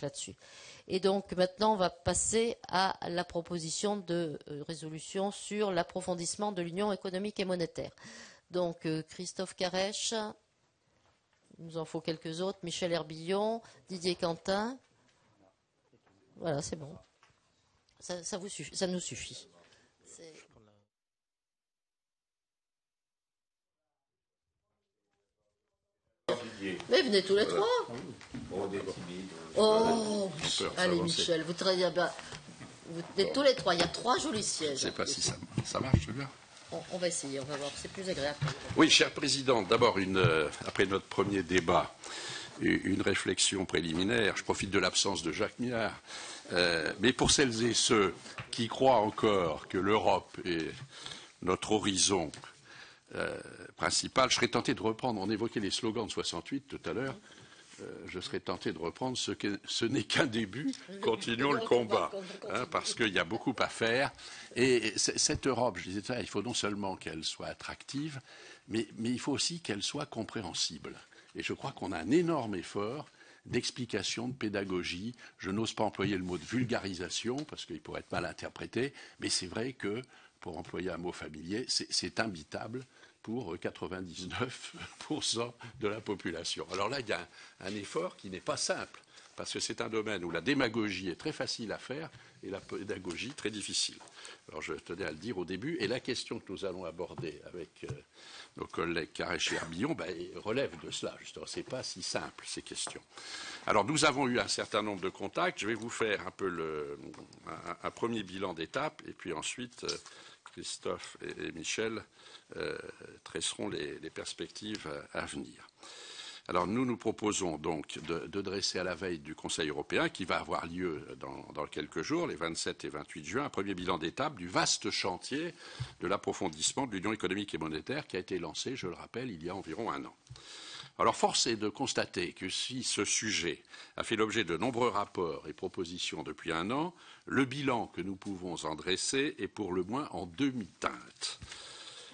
là-dessus. Et donc maintenant, on va passer à la proposition de résolution sur l'approfondissement de l'Union économique et monétaire. Donc Christophe Carèche, il nous en faut quelques autres, Michel Herbillon, Didier Quentin. Voilà, c'est bon. Ça vous suffit, ça nous suffit. Mais venez tous les trois. Oh, allez Michel, vous travaillez bien. Vous venez tous les trois, il y a 3 jolis sièges. Je ne sais pas si ça marche, c'est bien. On va essayer, on va voir, c'est plus agréable. Oui, cher Président, d'abord, après notre premier débat, une réflexion préliminaire. Je profite de l'absence de Jacques Millard. Mais pour celles et ceux qui croient encore que l'Europe est notre horizon principal, je serais tenté de reprendre, on évoquait les slogans de 68 tout à l'heure, je serais tenté de reprendre ce n'est qu'un début, continuons le combat, parce qu'il y a beaucoup à faire. Et cette Europe, je disais ça, il faut non seulement qu'elle soit attractive, mais il faut aussi qu'elle soit compréhensible. Et je crois qu'on a un énorme effort d'explication, de pédagogie. Je n'ose pas employer le mot de vulgarisation, parce qu'il pourrait être mal interprété, mais c'est vrai que, pour employer un mot familier, c'est imbitable pour 99% de la population. Alors là, il y a un effort qui n'est pas simple, parce que c'est un domaine où la démagogie est très facile à faire et la pédagogie très difficile. Alors je tenais à le dire au début, et la question que nous allons aborder avec nos collègues Carèche et Herbillon relève de cela, justement. Ce n'est pas si simple, ces questions. Alors nous avons eu un certain nombre de contacts, je vais vous faire un peu un premier bilan d'étape, et puis ensuite Christophe et Michel tresseront les perspectives à venir. Alors nous proposons donc de dresser à la veille du Conseil européen qui va avoir lieu dans quelques jours, les 27 et 28 juin, un premier bilan d'étape du vaste chantier de l'approfondissement de l'Union économique et monétaire qui a été lancé, je le rappelle, il y a environ 1 an. Alors force est de constater que si ce sujet a fait l'objet de nombreux rapports et propositions depuis 1 an, le bilan que nous pouvons en dresser est pour le moins en demi-teinte.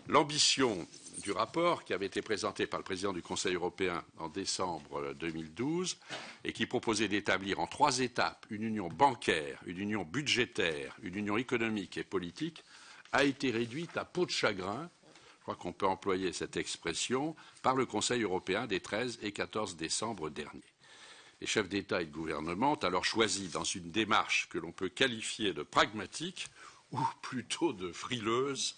L'ambition du rapport qui avait été présenté par le président du Conseil européen en décembre 2012 et qui proposait d'établir en 3 étapes une union bancaire, une union budgétaire, une union économique et politique a été réduite à peau de chagrin, je crois qu'on peut employer cette expression, par le Conseil européen des 13 et 14 décembre dernier. Les chefs d'État et de gouvernement ont alors choisi, dans une démarche que l'on peut qualifier de pragmatique ou plutôt de frileuse,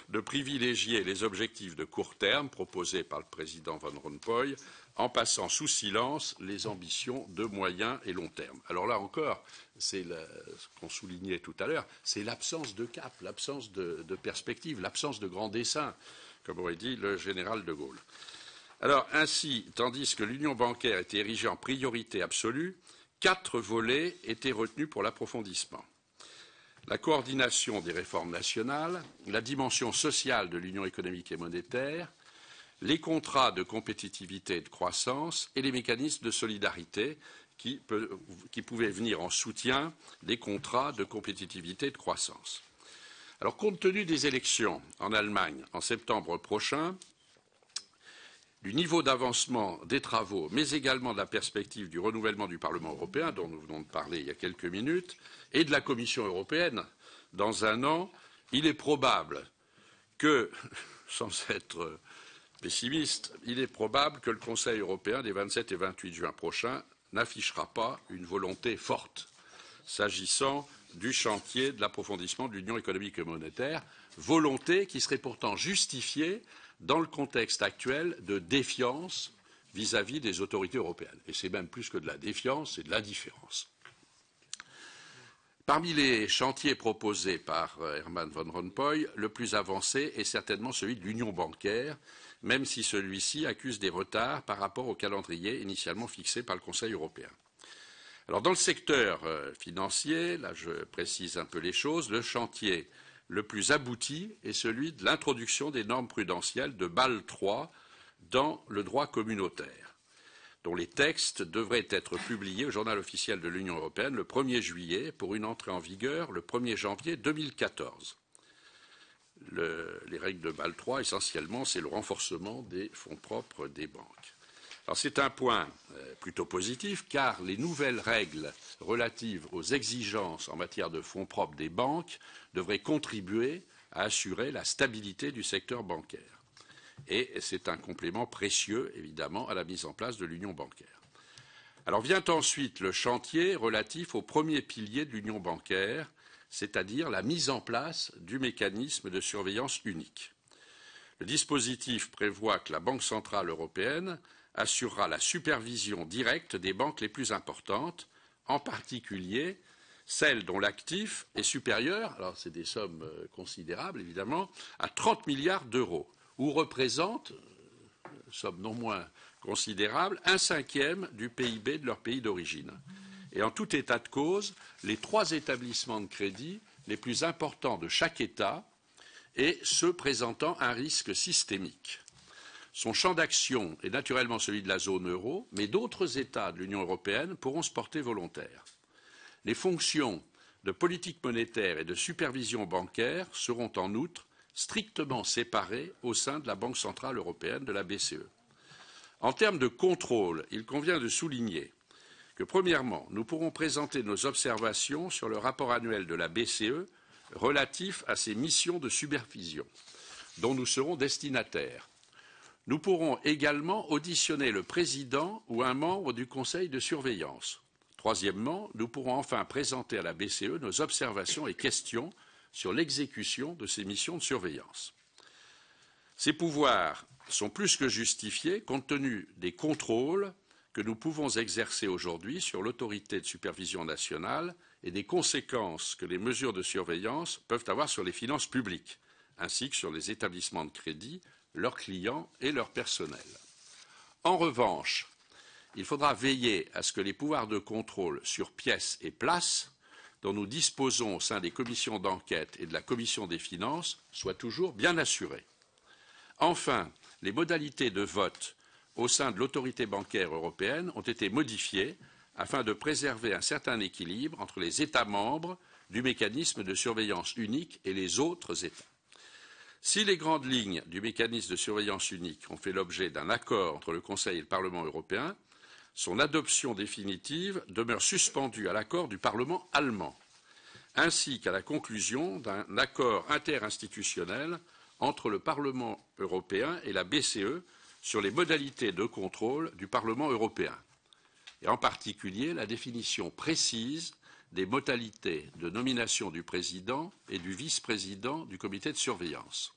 de privilégier les objectifs de court terme proposés par le président Van Rompuy en passant sous silence les ambitions de moyen et long terme. Alors là encore, c'est ce qu'on soulignait tout à l'heure, c'est l'absence de cap, l'absence de perspective, l'absence de grand dessein, comme aurait dit le général de Gaulle. Alors ainsi, tandis que l'union bancaire était érigée en priorité absolue, 4 volets étaient retenus pour l'approfondissement. La coordination des réformes nationales, la dimension sociale de l'union économique et monétaire, les contrats de compétitivité et de croissance et les mécanismes de solidarité qui pouvaient venir en soutien des contrats de compétitivité et de croissance. Alors, compte tenu des élections en Allemagne en septembre prochain, du niveau d'avancement des travaux, mais également de la perspective du renouvellement du Parlement européen, dont nous venons de parler il y a quelques minutes, et de la Commission européenne dans 1 an, il est probable que, sans être pessimiste, il est probable que le Conseil européen des 27 et 28 juin prochains n'affichera pas une volonté forte s'agissant du chantier de l'approfondissement de l'Union économique et monétaire, volonté qui serait pourtant justifiée dans le contexte actuel de défiance vis-à-vis des autorités européennes. Et c'est même plus que de la défiance, c'est de l'indifférence. Parmi les chantiers proposés par Herman Van Rompuy, le plus avancé est certainement celui de l'union bancaire, même si celui-ci accuse des retards par rapport au calendrier initialement fixé par le Conseil européen. Alors, dans le secteur financier, là je précise un peu les choses, le chantier le plus abouti est celui de l'introduction des normes prudentielles de Bâle III dans le droit communautaire, dont les textes devraient être publiés au journal officiel de l'Union européenne le 1er juillet pour une entrée en vigueur le 1er janvier 2014. Les règles de Bâle III, essentiellement, c'est le renforcement des fonds propres des banques. Alors c'est un point plutôt positif car les nouvelles règles relatives aux exigences en matière de fonds propres des banques devraient contribuer à assurer la stabilité du secteur bancaire. Et c'est un complément précieux, évidemment, à la mise en place de l'union bancaire. Alors vient ensuite le chantier relatif au premier pilier de l'union bancaire, c'est-à-dire la mise en place du mécanisme de surveillance unique. Le dispositif prévoit que la Banque centrale européenne assurera la supervision directe des banques les plus importantes, en particulier celles dont l'actif est supérieur, alors c'est des sommes considérables évidemment, à 30 milliards d'euros, ou représente, somme non moins considérable, 1/5 du PIB de leur pays d'origine. Et en tout état de cause, les 3 établissements de crédit les plus importants de chaque État et ceux présentant un risque systémique. Son champ d'action est naturellement celui de la zone euro, mais d'autres États de l'Union européenne pourront se porter volontaires. Les fonctions de politique monétaire et de supervision bancaire seront en outre strictement séparées au sein de la Banque centrale européenne, de la BCE. En termes de contrôle, il convient de souligner que, premièrement, nous pourrons présenter nos observations sur le rapport annuel de la BCE relatif à ses missions de supervision, dont nous serons destinataires. Nous pourrons également auditionner le président ou un membre du conseil de surveillance. Troisièmement, nous pourrons enfin présenter à la BCE nos observations et questions sur l'exécution de ces missions de surveillance. Ces pouvoirs sont plus que justifiés compte tenu des contrôles que nous pouvons exercer aujourd'hui sur l'autorité de supervision nationale et des conséquences que les mesures de surveillance peuvent avoir sur les finances publiques, ainsi que sur les établissements de crédit, leurs clients et leur personnel. En revanche, il faudra veiller à ce que les pouvoirs de contrôle sur pièces et places dont nous disposons au sein des commissions d'enquête et de la commission des finances soient toujours bien assurés. Enfin, les modalités de vote au sein de l'autorité bancaire européenne ont été modifiées afin de préserver un certain équilibre entre les États membres du mécanisme de surveillance unique et les autres États. Si les grandes lignes du mécanisme de surveillance unique ont fait l'objet d'un accord entre le Conseil et le Parlement européen, son adoption définitive demeure suspendue à l'accord du Parlement allemand, ainsi qu'à la conclusion d'un accord interinstitutionnel entre le Parlement européen et la BCE sur les modalités de contrôle du Parlement européen, et en particulier la définition précise des modalités de nomination du président et du vice-président du comité de surveillance.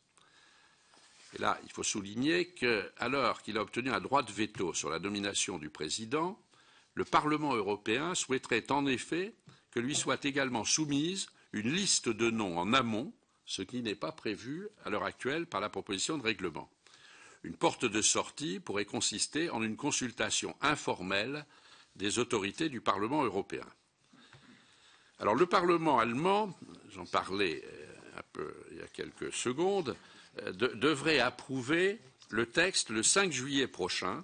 Et là, il faut souligner qu'alors qu'il a obtenu un droit de veto sur la nomination du président, le Parlement européen souhaiterait en effet que lui soit également soumise une liste de noms en amont, ce qui n'est pas prévu à l'heure actuelle par la proposition de règlement. Une porte de sortie pourrait consister en une consultation informelle des autorités du Parlement européen. Alors le Parlement allemand, j'en parlais un peu il y a quelques secondes, devrait approuver le texte le 5 juillet prochain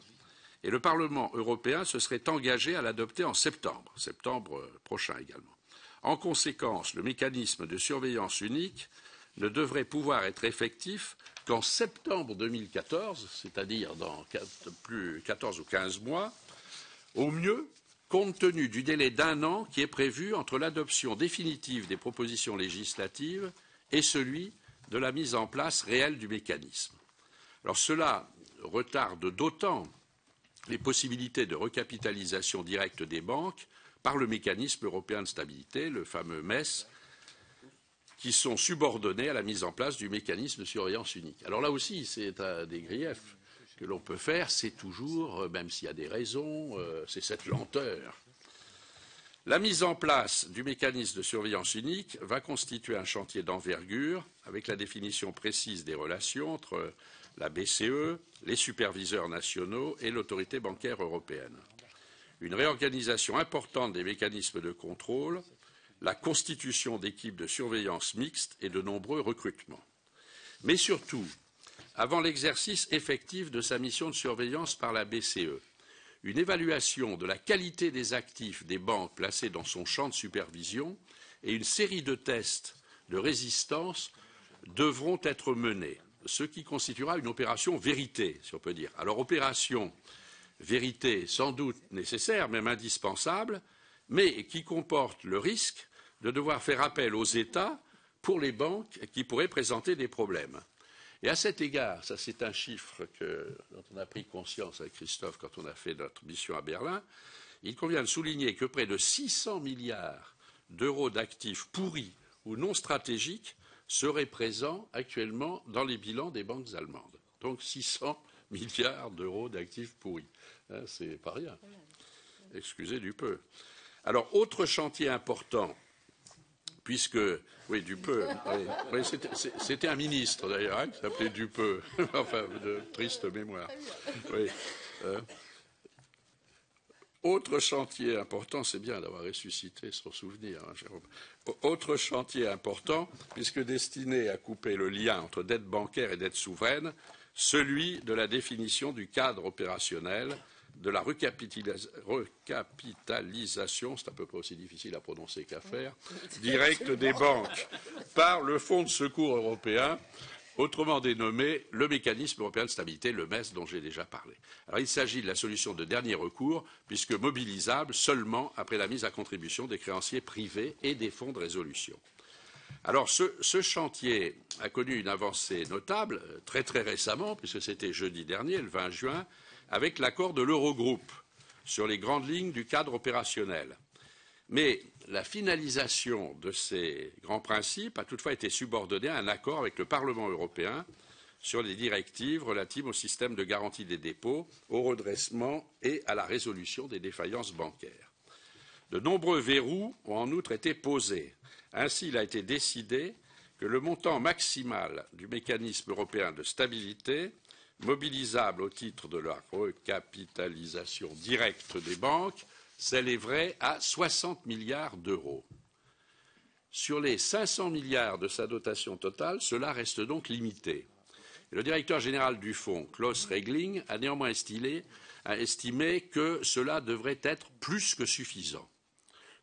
et le Parlement européen se serait engagé à l'adopter en septembre prochain également. En conséquence, le mécanisme de surveillance unique ne devrait pouvoir être effectif qu'en septembre 2014, c'est-à-dire dans 14 ou 15 mois, au mieux, compte tenu du délai d'1 an qui est prévu entre l'adoption définitive des propositions législatives et celui de la mise en place réelle du mécanisme. Alors cela retarde d'autant les possibilités de recapitalisation directe des banques par le mécanisme européen de stabilité, le fameux MES, qui sont subordonnés à la mise en place du mécanisme de surveillance unique. Alors là aussi, c'est un des griefs que l'on peut faire, c'est toujours, même s'il y a des raisons, c'est cette lenteur. La mise en place du mécanisme de surveillance unique va constituer un chantier d'envergure avec la définition précise des relations entre la BCE, les superviseurs nationaux et l'autorité bancaire européenne. Une réorganisation importante des mécanismes de contrôle, la constitution d'équipes de surveillance mixtes et de nombreux recrutements. Mais surtout, avant l'exercice effectif de sa mission de surveillance par la BCE, une évaluation de la qualité des actifs des banques placées dans son champ de supervision et une série de tests de résistance devront être menés, ce qui constituera une opération vérité, si on peut dire. Alors, opération vérité sans doute nécessaire, même indispensable, mais qui comporte le risque de devoir faire appel aux États pour les banques qui pourraient présenter des problèmes. Et à cet égard, ça c'est un chiffre dont on a pris conscience avec Christophe quand on a fait notre mission à Berlin, il convient de souligner que près de 600 milliards d'euros d'actifs pourris ou non stratégiques seraient présents actuellement dans les bilans des banques allemandes. Donc 600 milliards d'euros d'actifs pourris. Hein, c'est pas rien. Excusez du peu. Alors, autre chantier important, puisque, oui, du peu, oui, c'était un ministre d'ailleurs, hein, qui s'appelait Dupeux, enfin, de triste mémoire. Oui. Autre chantier important, c'est bien d'avoir ressuscité son souvenir, hein, Jérôme. Autre chantier important, puisque destiné à couper le lien entre dette bancaire et dette souveraine, celui de la définition du cadre opérationnel de la recapitalisation, c'est à peu près aussi difficile à prononcer qu'à faire, directe des banques par le Fonds de secours européen, autrement dénommé le mécanisme européen de stabilité, le MES, dont j'ai déjà parlé. Alors il s'agit de la solution de dernier recours, puisque mobilisable seulement après la mise à contribution des créanciers privés et des fonds de résolution. Alors ce chantier a connu une avancée notable très très récemment, puisque c'était jeudi dernier, le 20 juin, avec l'accord de l'Eurogroupe sur les grandes lignes du cadre opérationnel. Mais la finalisation de ces grands principes a toutefois été subordonnée à un accord avec le Parlement européen sur les directives relatives au système de garantie des dépôts, au redressement et à la résolution des défaillances bancaires. De nombreux verrous ont en outre été posés. Ainsi, il a été décidé que le montant maximal du mécanisme européen de stabilité, mobilisable au titre de la recapitalisation directe des banques, s'élèverait à 60 milliards d'euros. Sur les 500 milliards de sa dotation totale, cela reste donc limité. Et le directeur général du fonds, Klaus Regling, a néanmoins estimé que cela devrait être plus que suffisant.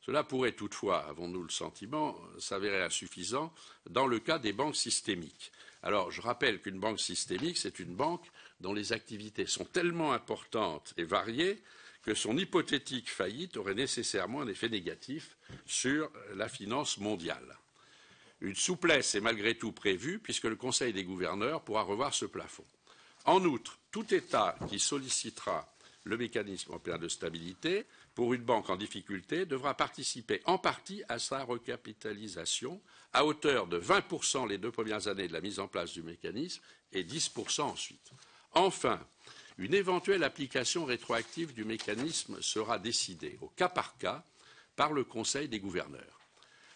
Cela pourrait toutefois, avons-nous le sentiment, s'avérer insuffisant dans le cas des banques systémiques. Alors, je rappelle qu'une banque systémique, c'est une banque dont les activités sont tellement importantes et variées que son hypothétique faillite aurait nécessairement un effet négatif sur la finance mondiale. Une souplesse est malgré tout prévue puisque le Conseil des gouverneurs pourra revoir ce plafond. En outre, tout État qui sollicitera le mécanisme européen de stabilité pour une banque en difficulté devra participer en partie à sa recapitalisation à hauteur de 20% les 2 premières années de la mise en place du mécanisme et 10% ensuite. Enfin, une éventuelle application rétroactive du mécanisme sera décidée au cas par cas par le Conseil des gouverneurs.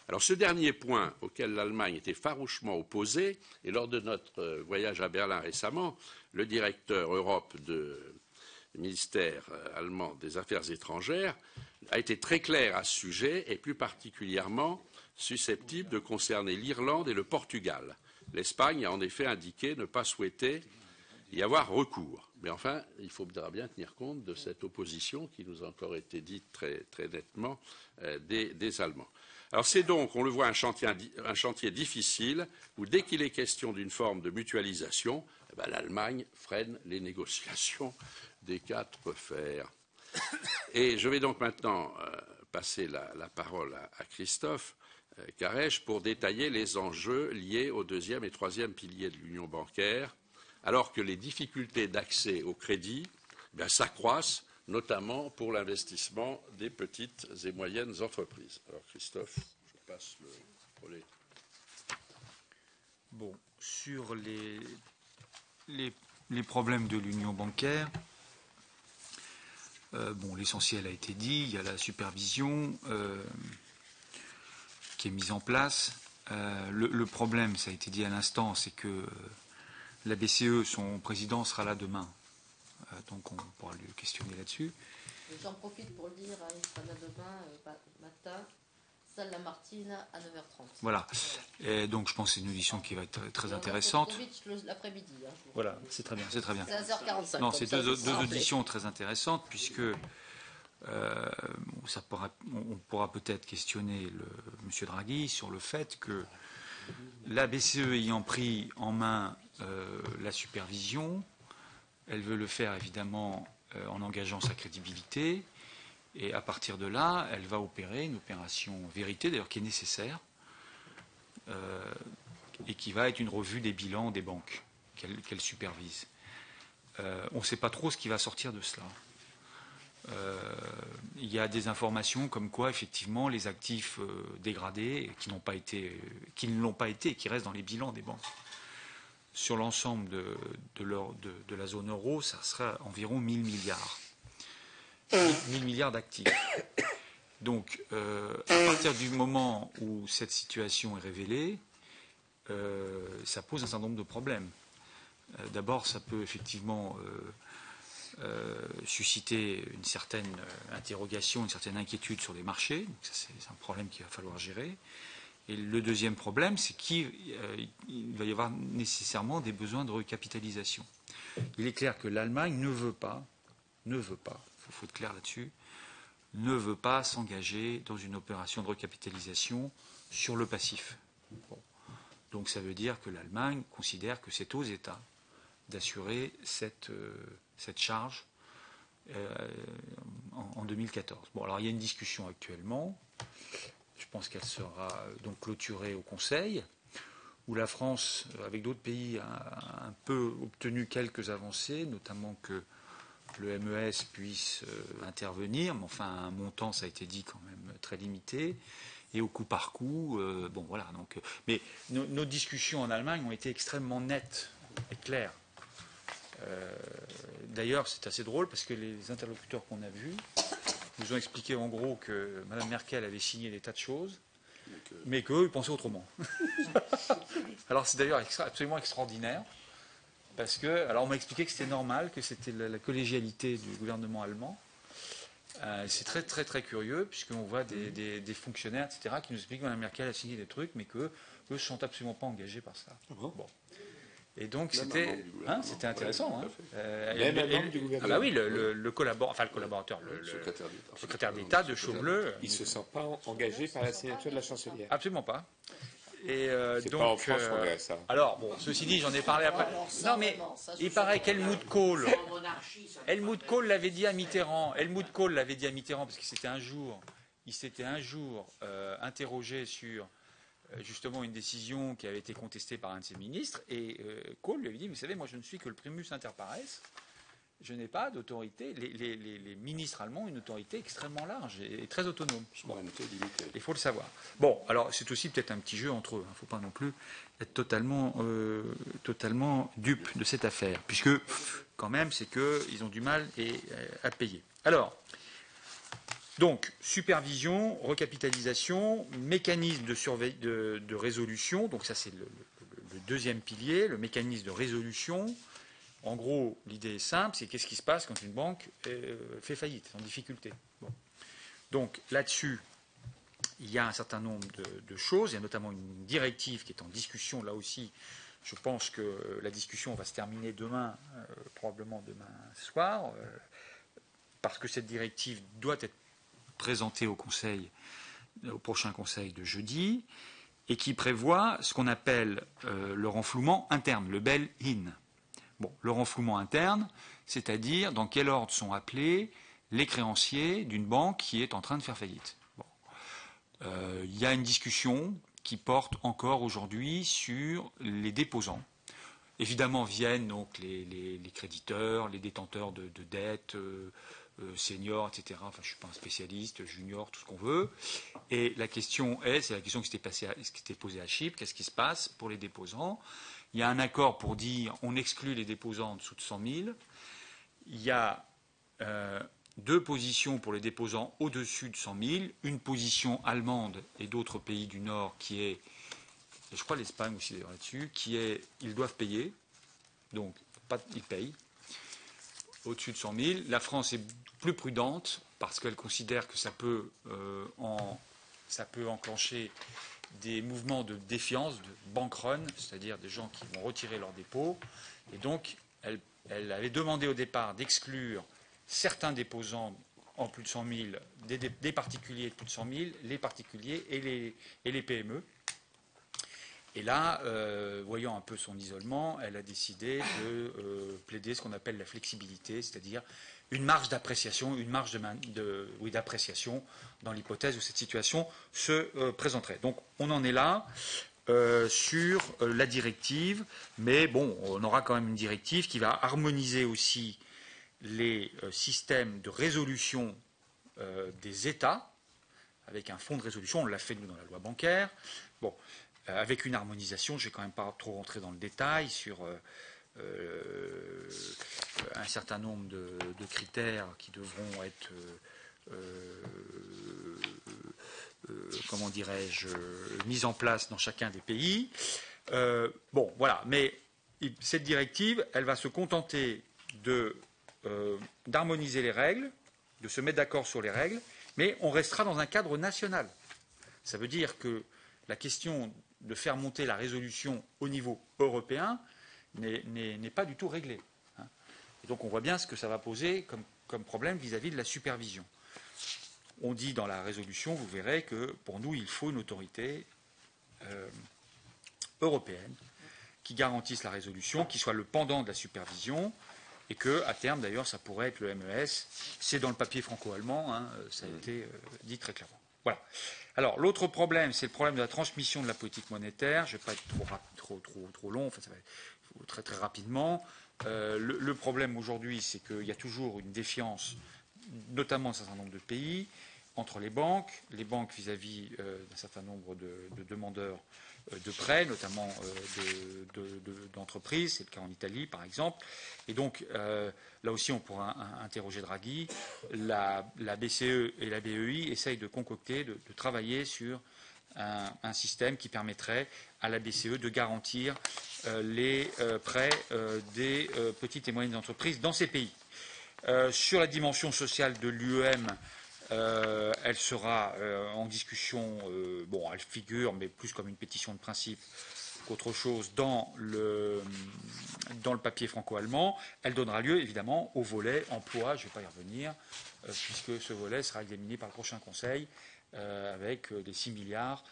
Alors ce dernier point auquel l'Allemagne était farouchement opposée, et lors de notre voyage à Berlin récemment, le directeur Europe du ministère allemand des Affaires étrangères a été très clair à ce sujet et plus particulièrement susceptible de concerner l'Irlande et le Portugal. L'Espagne a en effet indiqué ne pas souhaiter y avoir recours. Mais enfin, il faudra bien tenir compte de cette opposition qui nous a encore été dite très, très nettement des Allemands. Alors c'est donc, on le voit, un chantier difficile où dès qu'il est question d'une forme de mutualisation, l'Allemagne freine les négociations des 4 fers. Et je vais donc maintenant passer la parole à Christophe Caresche pour détailler les enjeux liés au 2e et 3e pilier de l'union bancaire, alors que les difficultés d'accès au crédit s'accroissent, notamment pour l'investissement des petites et moyennes entreprises. Alors Christophe, je passe le relais. Bon, sur les problèmes de l'union bancaire, l'essentiel a été dit, il y a la supervision qui est mise en place. Le problème, ça a été dit à l'instant, c'est que la BCE, son président sera là demain, donc on pourra le questionner là-dessus. J'en profite pour le dire, il sera là demain matin, salle Lamartine à 9h30. Voilà, et donc je pense que c'est une audition qui va être très intéressante. L'après-midi. Voilà, c'est très bien, c'est très bien. C'est à 16h45. Non, c'est deux auditions très intéressantes puisque on pourra peut-être questionner M. Draghi sur le fait que la BCE ayant pris en main la supervision, elle veut le faire évidemment en engageant sa crédibilité. Et à partir de là, elle va opérer une opération vérité, d'ailleurs qui est nécessaire, et qui va être une revue des bilans des banques qu'elle supervise. On ne sait pas trop ce qui va sortir de cela. Il y a des informations comme quoi, effectivement, les actifs dégradés, qui ne l'ont pas été et qui restent dans les bilans des banques, sur l'ensemble de la zone euro, ça sera environ 1000 milliards. 1000 milliards d'actifs. Donc, à partir du moment où cette situation est révélée, ça pose un certain nombre de problèmes. D'abord, ça peut effectivement susciter une certaine interrogation, une certaine inquiétude sur les marchés. Donc ça, c'est un problème qu'il va falloir gérer. Et le deuxième problème, c'est qu'il va y avoir nécessairement des besoins de recapitalisation. Il est clair que l'Allemagne ne veut pas, il faut être clair là-dessus, ne veut pas s'engager dans une opération de recapitalisation sur le passif. Bon. Donc ça veut dire que l'Allemagne considère que c'est aux États d'assurer cette charge en 2014. Bon, alors il y a une discussion actuellement. Je pense qu'elle sera donc clôturée au Conseil, où la France, avec d'autres pays, a un peu obtenu quelques avancées, notamment que le MES puisse intervenir, mais enfin un montant, ça a été dit, quand même très limité, et au coup par coup, bon voilà. Donc, mais nos discussions en Allemagne ont été extrêmement nettes et claires. D'ailleurs, c'est assez drôle parce que les interlocuteurs qu'on a vus nous ont expliqué en gros que Mme Merkel avait signé des tas de choses, mais qu'eux, ils pensaient autrement. Alors c'est d'ailleurs absolument extraordinaire, parce que, alors on m'a expliqué que c'était normal, que c'était la collégialité du gouvernement allemand. C'est très très très curieux, puisqu'on voit des fonctionnaires, etc., qui nous expliquent que Mme Merkel a signé des trucs, mais qu'eux ne sont absolument pas engagés par ça. Bon. Et donc c'était intéressant. Même un membre du gouvernement. Ah bah oui, le collaborateur, le secrétaire d'État de Chauveleu. Il ne se sent pas engagé par la signature de la chancelière. Absolument pas. Et c'est donc, pas en France qu'on verrait ça. Alors, bon, ceci dit, j'en ai parlé après. Non, mais il paraît qu'Helmut Kohl l'avait dit à Mitterrand. Parce qu'il s'était un jour interrogé sur justement une décision qui avait été contestée par un de ses ministres, et Kohl lui avait dit, vous savez, moi je ne suis que le primus inter pares, je n'ai pas d'autorité. Les ministres allemands ont une autorité extrêmement large et très autonome. Bon, il faut le savoir. Bon, alors c'est aussi peut-être un petit jeu entre eux. Il ne faut pas non plus être totalement dupe de cette affaire, puisque quand même c'est qu'ils ont du mal à payer. Alors, donc, supervision, recapitalisation, mécanisme de résolution. Donc ça c'est le deuxième pilier, le mécanisme de résolution. En gros, l'idée est simple, c'est qu'est-ce qui se passe quand une banque fait faillite, en difficulté. Bon. Donc là-dessus, il y a un certain nombre de choses. Il y a notamment une directive qui est en discussion. Là aussi, je pense que la discussion va se terminer demain, probablement demain soir, parce que cette directive doit être présentée au prochain Conseil de jeudi, et qui prévoit ce qu'on appelle le renflouement interne, le bail-in. Bon, le renflouement interne, c'est-à-dire dans quel ordre sont appelés les créanciers d'une banque qui est en train de faire faillite. Bon. Il y a une discussion qui porte encore aujourd'hui sur les déposants. Évidemment viennent donc les créditeurs, les détenteurs de dettes, seniors, etc. Enfin, je ne suis pas un spécialiste, junior, tout ce qu'on veut. Et la question c'est la question qui s'était posée à Chypre, qu'est-ce qui se passe pour les déposants ? Il y a un accord pour dire on exclut les déposants en dessous de 100 000. Il y a deux positions pour les déposants au-dessus de 100 000. Une position allemande et d'autres pays du Nord qui est, et je crois l'Espagne aussi d'ailleurs là-dessus, qui est ils doivent payer. Donc ils payent au-dessus de 100 000. La France est plus prudente parce qu'elle considère que ça peut enclencher des mouvements de défiance, de bank run, c'est-à-dire des gens qui vont retirer leurs dépôts. Et donc, elle avait demandé au départ d'exclure certains déposants en plus de 100 000, des particuliers de plus de 100 000, les particuliers et les PME. Et là, voyant un peu son isolement, elle a décidé de plaider ce qu'on appelle la flexibilité, c'est-à-dire une marge d'appréciation, d'appréciation dans l'hypothèse où cette situation se présenterait. Donc on en est là sur la directive, mais bon, on aura quand même une directive qui va harmoniser aussi les systèmes de résolution des États, avec un fonds de résolution, on l'a fait nous dans la loi bancaire, bon, avec une harmonisation, je ne vais quand même pas trop rentrer dans le détail sur un certain nombre de critères qui devront être, comment dirais-je, mis en place dans chacun des pays. Bon, voilà, mais cette directive, elle va se contenter d'harmoniser les règles, de se mettre d'accord sur les règles, mais on restera dans un cadre national. Ça veut dire que la question de faire monter la résolution au niveau européen n'est pas du tout réglée. Et donc on voit bien ce que ça va poser comme problème vis-à-vis de la supervision. On dit dans la résolution, vous verrez que pour nous, il faut une autorité européenne qui garantisse la résolution, qui soit le pendant de la supervision, et qu'à terme, d'ailleurs, ça pourrait être le MES. C'est dans le papier franco-allemand, ça a été dit très clairement. Voilà. Alors, l'autre problème, c'est le problème de la transmission de la politique monétaire. Je ne vais pas être trop long, enfin, ça va être très, très rapidement. Le problème aujourd'hui, c'est qu'il y a toujours une défiance, notamment dans un certain nombre de pays, entre les banques vis-à-vis d'un certain nombre de demandeurs de prêts, notamment d'entreprises, c'est le cas en Italie par exemple. Et donc là aussi on pourra interroger Draghi. La BCE et la BEI essayent de concocter, de travailler sur un système qui permettrait à la BCE de garantir les prêts des petites et moyennes entreprises dans ces pays. Sur la dimension sociale de l'UEM, elle sera en discussion, bon, elle figure, mais plus comme une pétition de principe qu'autre chose dans le papier franco-allemand. Elle donnera lieu, évidemment, au volet emploi, je ne vais pas y revenir, puisque ce volet sera examiné par le prochain Conseil, avec les 6 milliards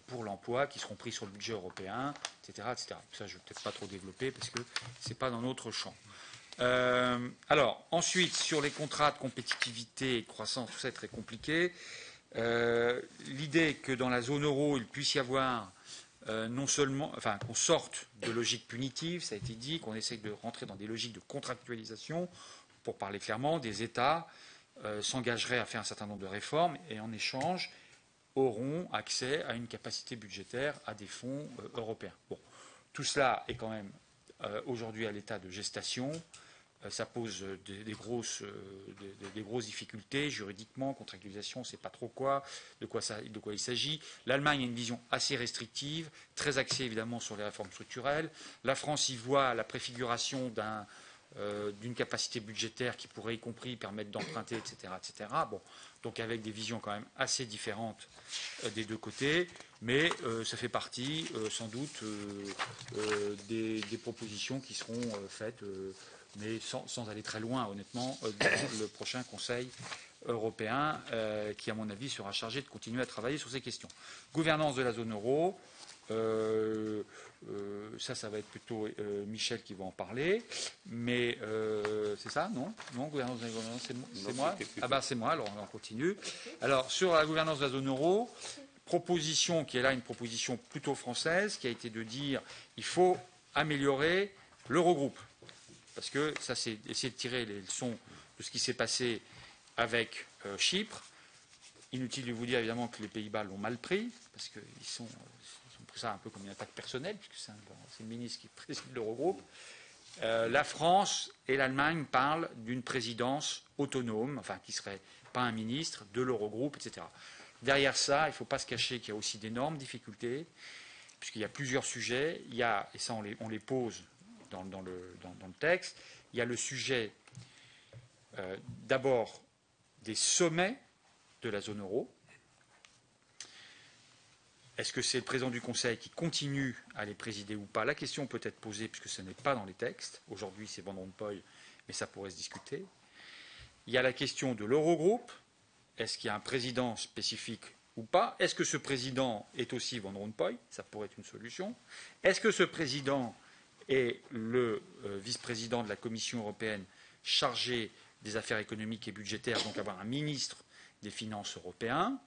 pour l'emploi qui seront pris sur le budget européen, etc. etc. Ça, je ne vais peut-être pas trop développer, parce que ce n'est pas dans notre champ. Alors, ensuite, sur les contrats de compétitivité et de croissance, tout ça est très compliqué. L'idée que dans la zone euro, il puisse y avoir non seulement, enfin, qu'on sorte de logique punitive, ça a été dit, qu'on essaye de rentrer dans des logiques de contractualisation, pour parler clairement, des États s'engageraient à faire un certain nombre de réformes et en échange auront accès à une capacité budgétaire, à des fonds européens. Bon, tout cela est quand même aujourd'hui à l'état de gestation. Ça pose des grosses difficultés juridiquement, contractualisation, on ne sait pas trop de quoi il s'agit. L'Allemagne a une vision assez restrictive, très axée évidemment sur les réformes structurelles. La France y voit la préfiguration d'une capacité budgétaire qui pourrait y compris permettre d'emprunter, etc., etc. Bon, donc avec des visions quand même assez différentes des deux côtés, mais ça fait partie sans doute des propositions qui seront faites, mais sans aller très loin, honnêtement, dans le prochain Conseil européen, qui, à mon avis, sera chargé de continuer à travailler sur ces questions. Gouvernance de la zone euro, ça va être plutôt Michel qui va en parler, mais c'est ça, non, gouvernance de la zone euro, c'est moi. Ah ben c'est moi, alors on continue. Alors sur la gouvernance de la zone euro, proposition qui est là une proposition plutôt française, qui a été de dire il faut améliorer l'Eurogroupe, parce que ça c'est essayer de tirer les leçons de ce qui s'est passé avec Chypre. Inutile de vous dire évidemment que les Pays-Bas l'ont mal pris, parce qu'ils ont pris ça un peu comme une attaque personnelle, puisque c'est le ministre qui préside l'Eurogroupe. La France et l'Allemagne parlent d'une présidence autonome, enfin qui ne serait pas un ministre de l'Eurogroupe, etc. Derrière ça, il ne faut pas se cacher qu'il y a aussi d'énormes difficultés, puisqu'il y a plusieurs sujets. Il y a, et ça on les pose dans le texte, il y a le sujet d'abord des sommets de la zone euro. Est-ce que c'est le président du Conseil qui continue à les présider ou pas? La question peut être posée puisque ce n'est pas dans les textes. Aujourd'hui, c'est Van Rompuy, mais ça pourrait se discuter. Il y a la question de l'Eurogroupe. Est-ce qu'il y a un président spécifique ou pas? Est-ce que ce président est aussi Van Rompuy? Ça pourrait être une solution. Est-ce que ce président est le vice-président de la Commission européenne chargé des affaires économiques et budgétaires, donc avoir un ministre des Finances européen?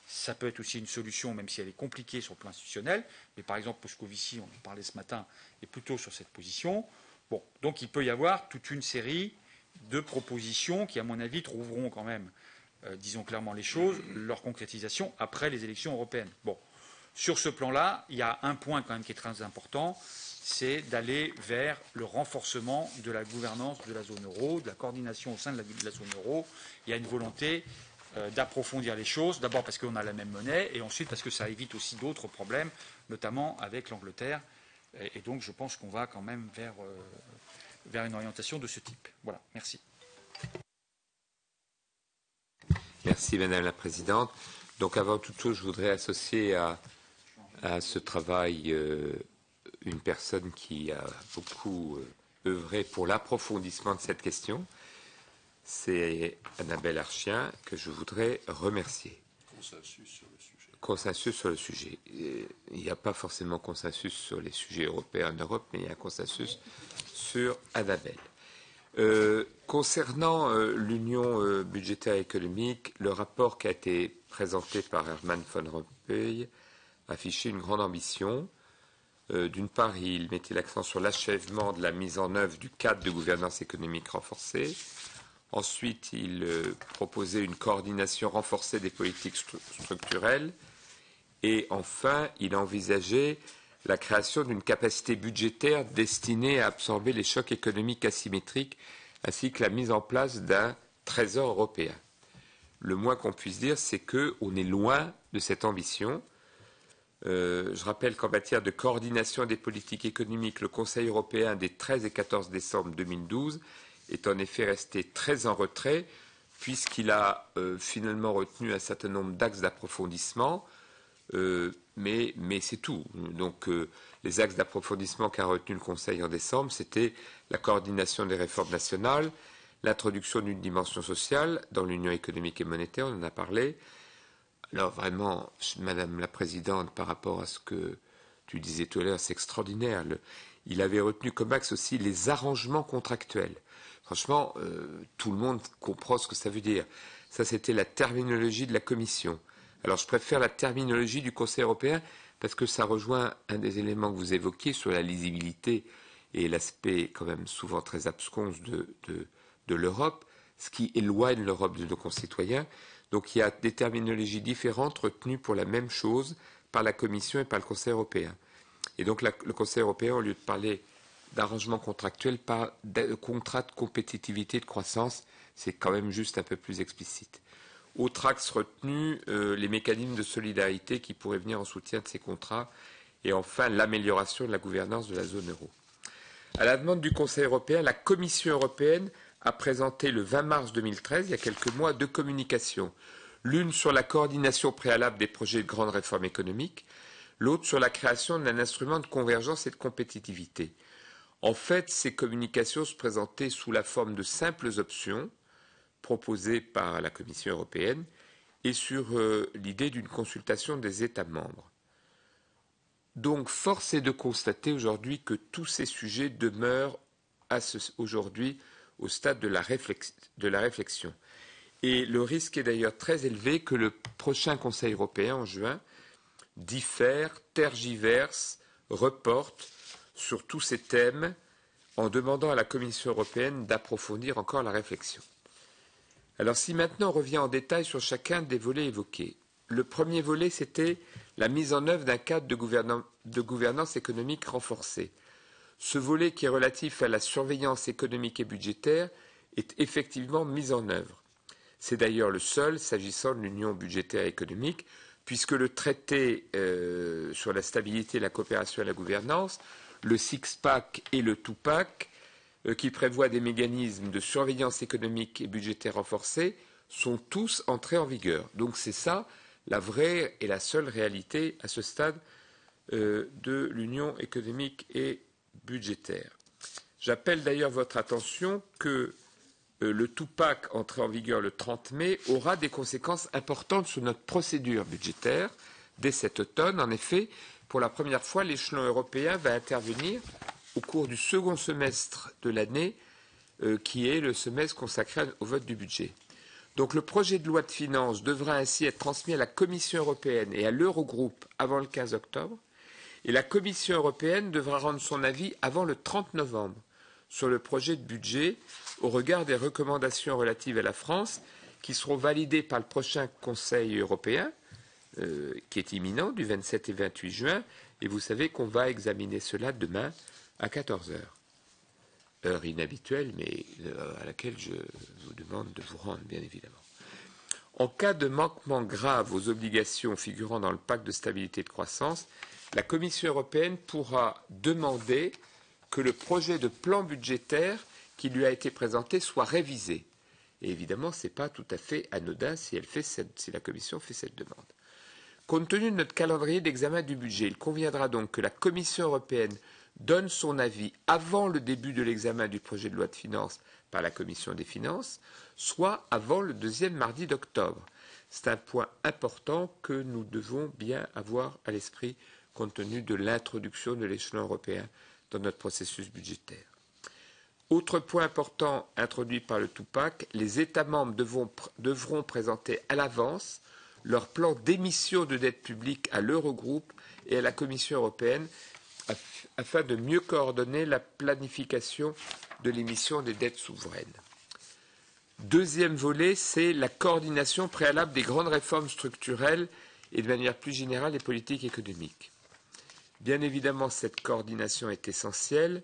Ça peut être aussi une solution, même si elle est compliquée sur le plan institutionnel. Mais par exemple, Moscovici, on en parlait ce matin, est plutôt sur cette position. Bon, donc il peut y avoir toute une série de propositions qui, à mon avis, trouveront quand même, disons clairement les choses, leur concrétisation après les élections européennes. Bon, sur ce plan-là, il y a un point quand même qui est très important, c'est d'aller vers le renforcement de la gouvernance de la zone euro, de la coordination au sein de la zone euro. Il y a une volonté d'approfondir les choses, d'abord parce qu'on a la même monnaie, et ensuite parce que ça évite aussi d'autres problèmes, notamment avec l'Angleterre. Et donc je pense qu'on va quand même vers une orientation de ce type. Voilà, merci. Merci Madame la Présidente. Donc avant toute chose, je voudrais associer à ce travail une personne qui a beaucoup œuvré pour l'approfondissement de cette question. C'est Annabelle Archien que je voudrais remercier. Consensus sur le sujet. Consensus sur le sujet. Il n'y a pas forcément consensus sur les sujets européens en Europe, mais il y a un consensus sur Annabelle. Concernant l'union budgétaire et économique, le rapport qui a été présenté par Herman Van Rompuy affichait une grande ambition. D'une part, il mettait l'accent sur l'achèvement de la mise en œuvre du cadre de gouvernance économique renforcée. Ensuite, il proposait une coordination renforcée des politiques structurelles. Et enfin, il envisageait la création d'une capacité budgétaire destinée à absorber les chocs économiques asymétriques, ainsi que la mise en place d'un trésor européen. Le moins qu'on puisse dire, c'est qu'on est loin de cette ambition. Je rappelle qu'en matière de coordination des politiques économiques, le Conseil européen des 13 et 14 décembre 2012 est en effet resté très en retrait, puisqu'il a finalement retenu un certain nombre d'axes d'approfondissement, mais c'est tout. Donc les axes d'approfondissement qu'a retenu le Conseil en décembre, c'était la coordination des réformes nationales, l'introduction d'une dimension sociale dans l'Union économique et monétaire, on en a parlé. Alors vraiment, Madame la Présidente, par rapport à ce que tu disais tout à l'heure, c'est extraordinaire. Il avait retenu comme axe aussi les arrangements contractuels. Franchement, tout le monde comprend ce que ça veut dire. Ça, c'était la terminologie de la Commission. Alors, je préfère la terminologie du Conseil européen parce que ça rejoint un des éléments que vous évoquiez sur la lisibilité et l'aspect quand même souvent très absconce de l'Europe, ce qui éloigne l'Europe de nos concitoyens. Donc, il y a des terminologies différentes retenues pour la même chose par la Commission et par le Conseil européen. Et donc, le Conseil européen, au lieu de parler d'arrangement contractuel, parle de contrat de compétitivité et de croissance. C'est quand même juste un peu plus explicite. Autre axe retenu, les mécanismes de solidarité qui pourraient venir en soutien de ces contrats. Et enfin, l'amélioration de la gouvernance de la zone euro. À la demande du Conseil européen, la Commission européenne a présenté le 20 mars 2013, il y a quelques mois, deux communications. L'une sur la coordination préalable des projets de grandes réformes économiques, l'autre sur la création d'un instrument de convergence et de compétitivité. En fait, ces communications se présentaient sous la forme de simples options proposées par la Commission européenne et sur l'idée d'une consultation des États membres. Donc, force est de constater aujourd'hui que tous ces sujets demeurent aujourd'hui au stade de la réflexion. Et le risque est d'ailleurs très élevé que le prochain Conseil européen en juin diffère, tergiverse, reporte sur tous ces thèmes en demandant à la Commission européenne d'approfondir encore la réflexion. Alors si maintenant on revient en détail sur chacun des volets évoqués. Le premier volet, c'était la mise en œuvre d'un cadre de gouvernance économique renforcée. Ce volet qui est relatif à la surveillance économique et budgétaire est effectivement mis en œuvre. C'est d'ailleurs le seul s'agissant de l'union budgétaire et économique, puisque le traité sur la stabilité, la coopération et la gouvernance, le six-pack et le two-pack, qui prévoient des mécanismes de surveillance économique et budgétaire renforcés, sont tous entrés en vigueur. Donc c'est ça la vraie et la seule réalité à ce stade de l'union économique et budgétaire. J'appelle d'ailleurs votre attention que le Tupac, entré en vigueur le 30 mai, aura des conséquences importantes sur notre procédure budgétaire dès cet automne. En effet, pour la première fois, l'échelon européen va intervenir au cours du second semestre de l'année, qui est le semestre consacré au vote du budget. Donc le projet de loi de finances devra ainsi être transmis à la Commission européenne et à l'Eurogroupe avant le 15 octobre, et la Commission européenne devra rendre son avis avant le 30 novembre sur le projet de budget au regard des recommandations relatives à la France qui seront validées par le prochain Conseil européen, qui est imminent, du 27 et 28 juin, et vous savez qu'on va examiner cela demain à 14 heures. Heure inhabituelle, mais à laquelle je vous demande de vous rendre, bien évidemment. En cas de manquement grave aux obligations figurant dans le pacte de stabilité et de croissance, la Commission européenne pourra demander que le projet de plan budgétaire qui lui a été présenté soit révisé. Et évidemment, ce n'est pas tout à fait anodin si la Commission fait cette demande. Compte tenu de notre calendrier d'examen du budget, il conviendra donc que la Commission européenne donne son avis avant le début de l'examen du projet de loi de finances par la Commission des finances, soit avant le deuxième mardi d'octobre. C'est un point important que nous devons bien avoir à l'esprit compte tenu de l'introduction de l'échelon européen dans notre processus budgétaire. Autre point important introduit par le Tupac, les États membres devront présenter à l'avance leur plan d'émission de dette publique à l'Eurogroupe et à la Commission européenne afin de mieux coordonner la planification de l'émission des dettes souveraines. Deuxième volet, c'est la coordination préalable des grandes réformes structurelles et de manière plus générale des politiques économiques. Bien évidemment, cette coordination est essentielle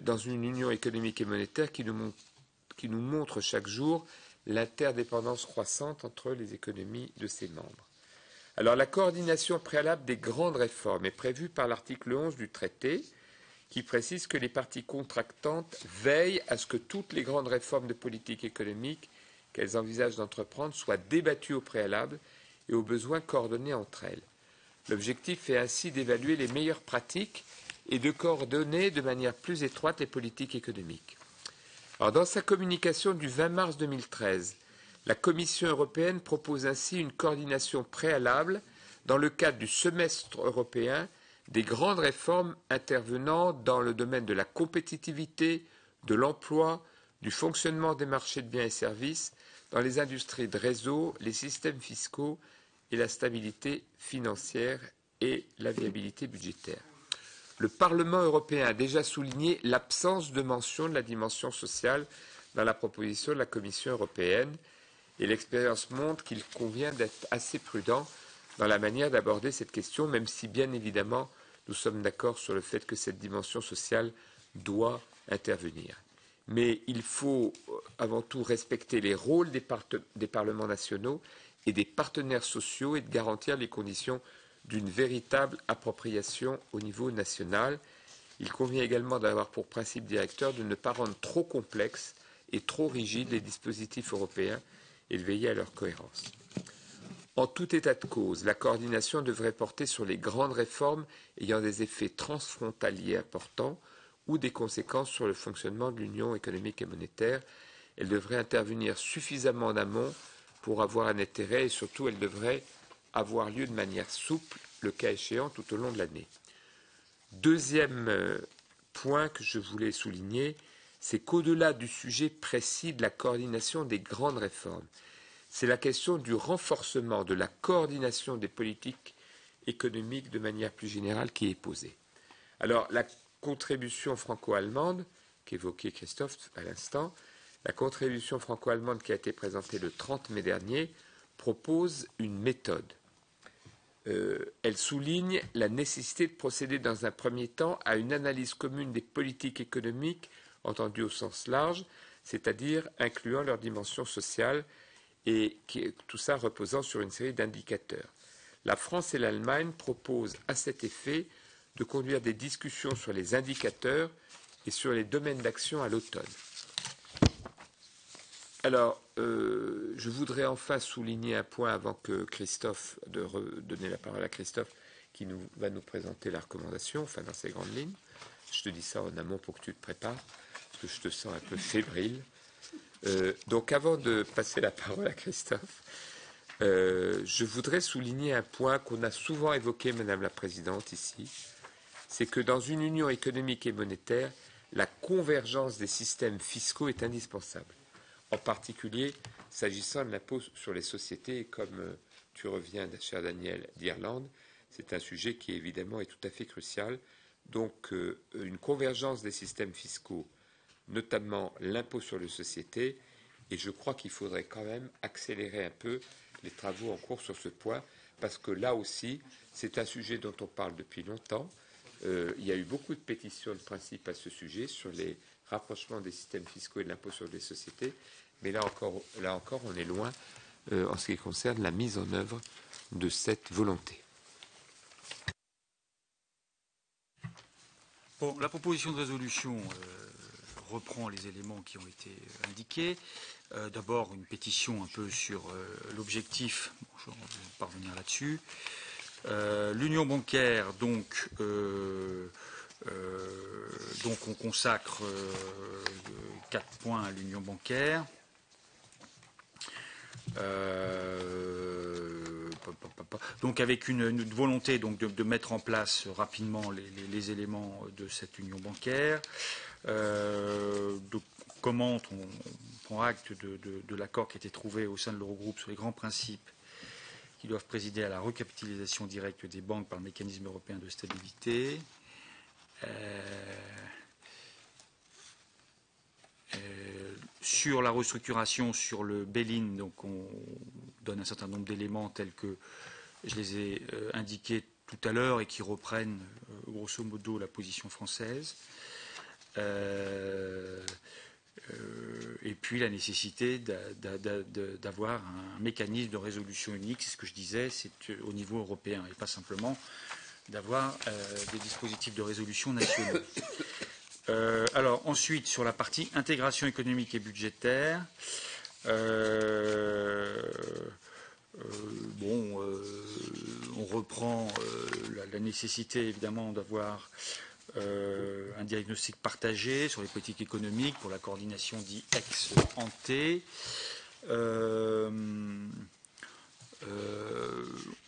dans une union économique et monétaire qui nous montre chaque jour l'interdépendance croissante entre les économies de ses membres. Alors, la coordination préalable des grandes réformes est prévue par l'article 11 du traité, qui précise que les parties contractantes veillent à ce que toutes les grandes réformes de politique économique qu'elles envisagent d'entreprendre soient débattues au préalable et au besoin coordonnées entre elles. L'objectif est ainsi d'évaluer les meilleures pratiques et de coordonner de manière plus étroite les politiques économiques. Alors, dans sa communication du 20 mars 2013, la Commission européenne propose ainsi une coordination préalable dans le cadre du semestre européen des grandes réformes intervenant dans le domaine de la compétitivité, de l'emploi, du fonctionnement des marchés de biens et services, dans les industries de réseau, les systèmes fiscaux et la stabilité financière et la viabilité budgétaire. Le Parlement européen a déjà souligné l'absence de mention de la dimension sociale dans la proposition de la Commission européenne. Et l'expérience montre qu'il convient d'être assez prudent dans la manière d'aborder cette question, même si, bien évidemment, nous sommes d'accord sur le fait que cette dimension sociale doit intervenir. Mais il faut avant tout respecter les rôles des parlements nationaux et des partenaires sociaux et de garantir les conditions d'une véritable appropriation au niveau national. Il convient également d'avoir pour principe directeur de ne pas rendre trop complexes et trop rigides les dispositifs européens et de veiller à leur cohérence. En tout état de cause, la coordination devrait porter sur les grandes réformes ayant des effets transfrontaliers importants ou des conséquences sur le fonctionnement de l'Union économique et monétaire. Elle devrait intervenir suffisamment en amont pour avoir un intérêt et surtout elle devrait avoir lieu de manière souple, le cas échéant, tout au long de l'année. Deuxième point que je voulais souligner, c'est qu'au-delà du sujet précis de la coordination des grandes réformes, c'est la question du renforcement de la coordination des politiques économiques de manière plus générale qui est posée. Alors, la contribution franco-allemande, qu'évoquait Christophe à l'instant, la contribution franco-allemande qui a été présentée le 30 mai dernier propose une méthode. Elle souligne la nécessité de procéder dans un premier temps à une analyse commune des politiques économiques entendues au sens large, c'est-à-dire incluant leur dimension sociale et tout ça reposant sur une série d'indicateurs. La France et l'Allemagne proposent à cet effet de conduire des discussions sur les indicateurs et sur les domaines d'action à l'automne. Alors, je voudrais enfin souligner un point avant que Christophe, de redonner la parole à Christophe, qui va nous présenter la recommandation, enfin dans ses grandes lignes. Je te dis ça en amont pour que tu te prépares, parce que je te sens un peu fébrile. Donc avant de passer la parole à Christophe, je voudrais souligner un point qu'on a souvent évoqué, Madame la Présidente, ici. C'est que dans une union économique et monétaire, la convergence des systèmes fiscaux est indispensable. En particulier, s'agissant de l'impôt sur les sociétés, et comme tu reviens, cher Daniel, d'Irlande, c'est un sujet qui évidemment est tout à fait crucial. Donc une convergence des systèmes fiscaux, notamment l'impôt sur les sociétés, et je crois qu'il faudrait quand même accélérer un peu les travaux en cours sur ce point, parce que là aussi, c'est un sujet dont on parle depuis longtemps. Il y a eu beaucoup de pétitions de principe à ce sujet, sur les rapprochements des systèmes fiscaux et de l'impôt sur les sociétés, mais là encore, on est loin en ce qui concerne la mise en œuvre de cette volonté. Bon, la proposition de résolution reprend les éléments qui ont été indiqués. D'abord, une pétition un peu sur l'objectif. Bon, je vais parvenir là-dessus. L'union bancaire, donc on consacre 4 points à l'union bancaire. Donc avec une volonté donc de mettre en place rapidement les éléments de cette union bancaire. Comment on prend acte de l'accord qui a été trouvé au sein de l'Eurogroupe sur les grands principes qui doivent présider à la recapitalisation directe des banques par le mécanisme européen de stabilité. Sur la restructuration, sur le bail-in, donc on donne un certain nombre d'éléments tels que je les ai indiqués tout à l'heure et qui reprennent grosso modo la position française. Et puis la nécessité d'avoir un mécanisme de résolution unique, c'est ce que je disais, c'est au niveau européen et pas simplement d'avoir des dispositifs de résolution nationaux. Alors ensuite, sur la partie intégration économique et budgétaire, on reprend la nécessité évidemment d'avoir un diagnostic partagé sur les politiques économiques pour la coordination dit ex-ante.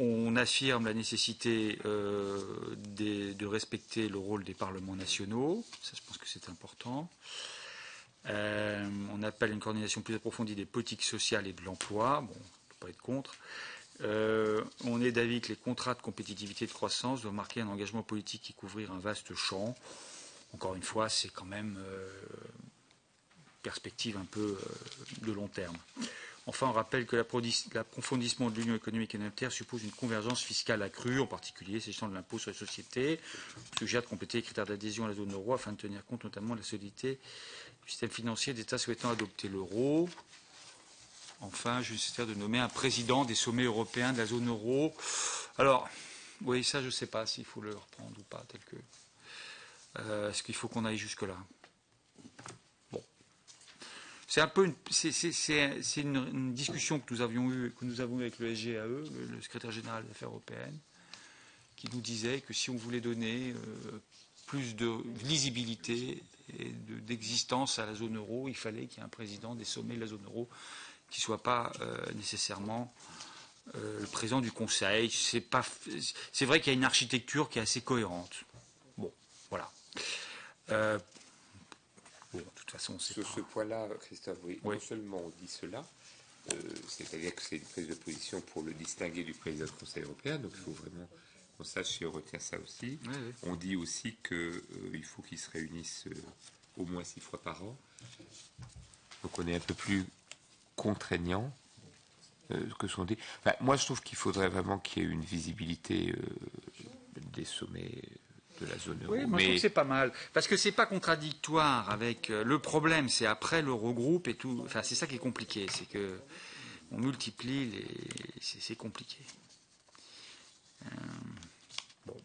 On affirme la nécessité de respecter le rôle des parlements nationaux. Ça, je pense que c'est important. On appelle une coordination plus approfondie des politiques sociales et de l'emploi. Bon, on ne peut pas être contre. On est d'avis que les contrats de compétitivité et de croissance doivent marquer un engagement politique et couvrir un vaste champ. Encore une fois, c'est quand même perspective un peu de long terme. Enfin, on rappelle que l'approfondissement de l'union économique et monétaire suppose une convergence fiscale accrue, en particulier s'agissant de l'impôt sur les sociétés. On suggère de compléter les critères d'adhésion à la zone euro afin de tenir compte notamment de la solidité du système financier d'États souhaitant adopter l'euro. Enfin, je nécessaire de nommer un président des sommets européens de la zone euro. Alors, oui, ça, je ne sais pas s'il faut le reprendre ou pas, tel que. Est-ce qu'il faut qu'on aille jusque-là? Bon. C'est un peu une discussion que nous avons eue avec le SGAE, le secrétaire général des Affaires européennes, qui nous disait que si on voulait donner plus de lisibilité et d'existence à la zone euro, il fallait qu'il y ait un président des sommets de la zone euro qui ne soit pas nécessairement le président du Conseil. C'est vrai qu'il y a une architecture qui est assez cohérente. Bon, voilà. Bon, de toute façon, c'est sur ce point-là, Christophe, oui, non seulement on dit cela, c'est-à-dire que c'est une prise de position pour le distinguer du président du Conseil européen, donc il faut vraiment qu'on sache si on retient ça aussi. Oui. On dit aussi qu'il faut qu'ils se réunissent au moins 6 fois par an. Donc on est un peu plus contraignant que ce qu'on dit. Enfin, moi, je trouve qu'il faudrait vraiment qu'il y ait une visibilité des sommets de la zone euro. Oui, moi je trouve que c'est pas mal. Parce que c'est pas contradictoire avec. Le problème, c'est après l'Eurogroupe et tout. Enfin, c'est ça qui est compliqué. C'est que on multiplie les. C'est compliqué. Bon.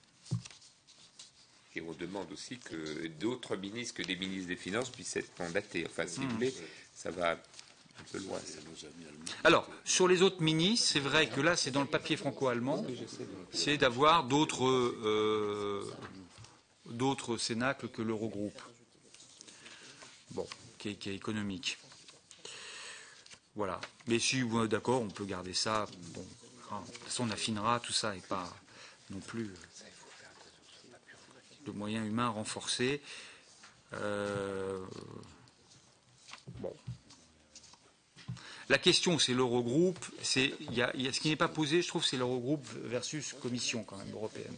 Et on demande aussi que d'autres ministres que des ministres des Finances puissent être mandatés. Enfin, si vous voulez, ça va un peu loin. Alors, sur les autres ministres, c'est vrai que là, c'est dans le papier franco-allemand, c'est d'avoir d'autres cénacles que l'Eurogroupe. Bon, qui est économique. Voilà. Mais si vous êtes d'accord, on peut garder ça. Bon, de toute façon, on affinera tout ça et pas non plus de moyens humains renforcés. Bon. La question, c'est l'Eurogroupe. Ce qui n'est pas posé, je trouve, c'est l'Eurogroupe versus Commission, quand même, européenne.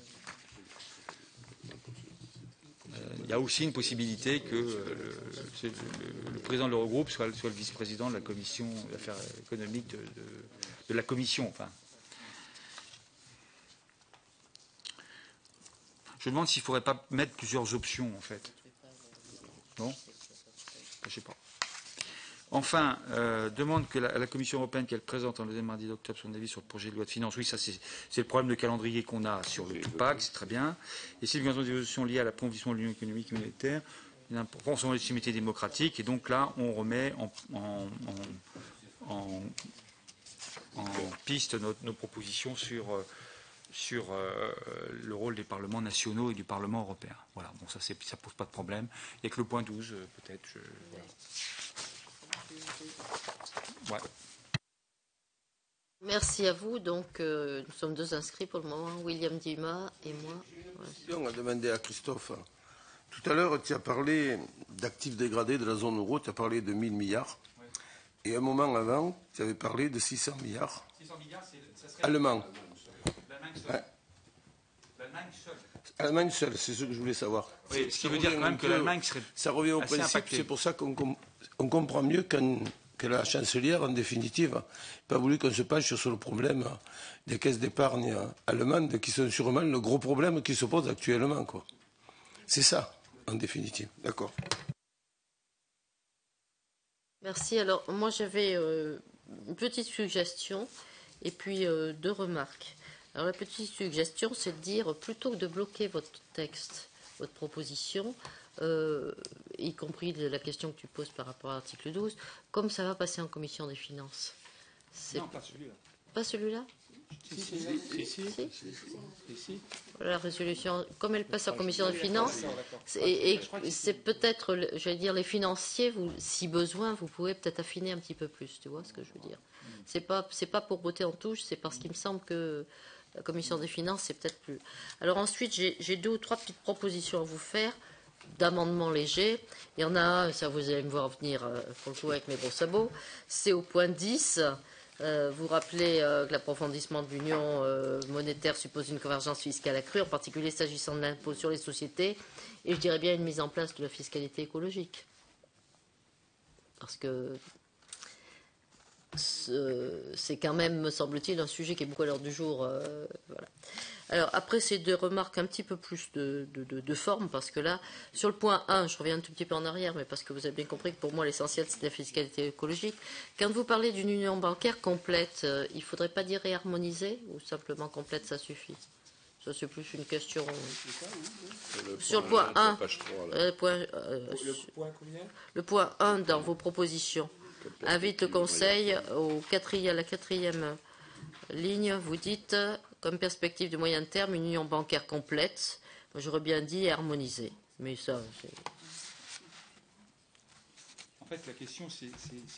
Il y a aussi une possibilité que le président de l'Eurogroupe soit le vice-président de la Commission des affaires économiques de la Commission. Enfin. Je me demande s'il ne faudrait pas mettre plusieurs options, en fait. Non ? Je ne sais pas. Enfin, demande à la Commission européenne qu'elle présente en deuxième mardi d'octobre son avis sur le projet de loi de finances. Oui, ça c'est le problème de calendrier qu'on a sur le Tupac, c'est très bien. Et c'est une évolution liée à l'approfondissement de l'Union économique et monétaire, une importance en légitimité démocratique. Et donc là, on remet en piste nos propositions sur le rôle des parlements nationaux et du Parlement européen. Voilà, bon, ça pose pas de problème. Il n'y a que le point 12, peut-être. Voilà. Ouais. Merci à vous. Donc, nous sommes deux inscrits pour le moment, William Dumas et moi. Ouais. On a demandé à Christophe. Tout à l'heure, tu as parlé d'actifs dégradés de la zone euro, tu as parlé de 1000 milliards. Ouais. Et un moment avant, tu avais parlé de 600 milliards. 600 milliards, ça serait allemand. L'Allemagne seule. Ouais. L'Allemagne seule. L'Allemagne seule, c'est ce que je voulais savoir. Oui, ce qui veut dire quand même que l'Allemagne serait. Ça revient au principe, impacté. C'est pour ça qu'on comprend mieux que la chancelière, en définitive, n'a pas voulu qu'on se penche sur le problème des caisses d'épargne allemandes, qui sont sûrement le gros problème qui se pose actuellement, quoi. C'est ça, en définitive. D'accord. Merci. Alors, moi, j'avais une petite suggestion et puis deux remarques. Alors, la petite suggestion, c'est de dire, plutôt que de bloquer votre texte, votre proposition, y compris la question que tu poses par rapport à l'article 12, comme ça va passer en commission des finances. Non, pas celui-là. Pas celui-là ? Si. La résolution, comme elle passe en commission des finances, et c'est peut-être, j'allais dire, les financiers, si besoin, vous pouvez peut-être affiner un petit peu plus, tu vois ce que je veux dire. C'est pas pour botter en touche, c'est parce qu'il me semble que la commission des finances, c'est peut-être plus. Alors ensuite, j'ai deux ou trois petites propositions à vous faire, d'amendements légers. Il y en a un, ça vous allez me voir venir pour le coup avec mes gros sabots, c'est au point 10. Vous rappelez que l'approfondissement de l'union monétaire suppose une convergence fiscale accrue, en particulier s'agissant de l'impôt sur les sociétés, et je dirais bien une mise en place de la fiscalité écologique. Parce que c'est quand même, me semble-t-il, un sujet qui est beaucoup à l'ordre du jour. Voilà. Alors, après ces deux remarques un petit peu plus de forme, parce que là, sur le point 1, je reviens un tout petit peu en arrière, mais parce que vous avez bien compris que pour moi, l'essentiel, c'est la fiscalité écologique. Quand vous parlez d'une union bancaire complète, il ne faudrait pas dire réharmonisée, ou simplement complète, ça suffit? Ça, c'est plus une question. Sur le point 1, le point 1 dans vos propositions, invite le Conseil à la quatrième ligne, vous dites, comme perspective de moyen terme, une union bancaire complète. Moi, j'aurais bien dit harmonisée. Mais ça, c'est... En fait, la question, c'est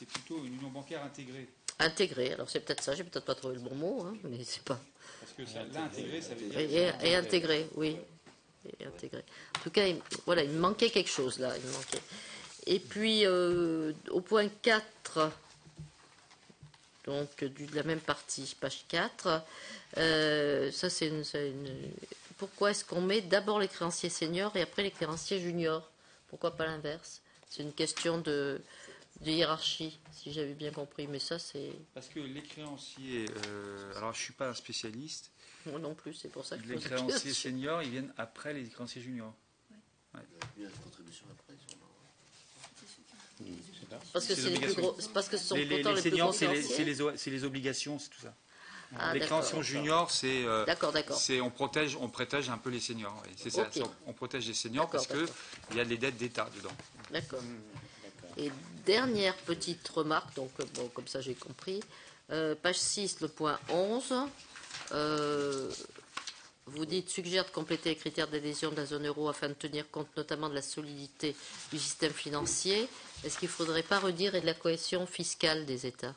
plutôt une union bancaire intégrée. Intégrée, alors c'est peut-être ça, j'ai peut-être pas trouvé le bon mot, hein, mais c'est pas... Parce que là, intégrée, ça veut dire... Et intégrée, oui. Et intégrée. En tout cas, voilà, il me manquait quelque chose, là. Il me manquait. Et puis, au point 4... donc de la même partie, page 4. Ça, c'est pourquoi est-ce qu'on met d'abord les créanciers seniors et après les créanciers juniors? Pourquoi pas l'inverse? C'est une question de hiérarchie, si j'avais bien compris, mais ça, c'est... Parce que les créanciers... alors, je ne suis pas un spécialiste. Moi non plus, c'est pour ça que les créanciers seniors, ils viennent après les créanciers juniors. Ouais. Parce que c'est les plus gros, parce que ce sont pourtant les plus seniors, gros créanciers. c'est les obligations, c'est tout ça. Ah, les créanciers juniors, c'est on protège un peu les seniors. Oui. C'est ça, on protège les seniors parce qu'il y a des dettes d'État dedans. D'accord. Et dernière petite remarque, donc bon, comme ça j'ai compris, page 6, le point 11, vous dites suggère de compléter les critères d'adhésion de la zone euro afin de tenir compte notamment de la solidité du système financier. Est-ce qu'il ne faudrait pas redire et de la cohésion fiscale des États?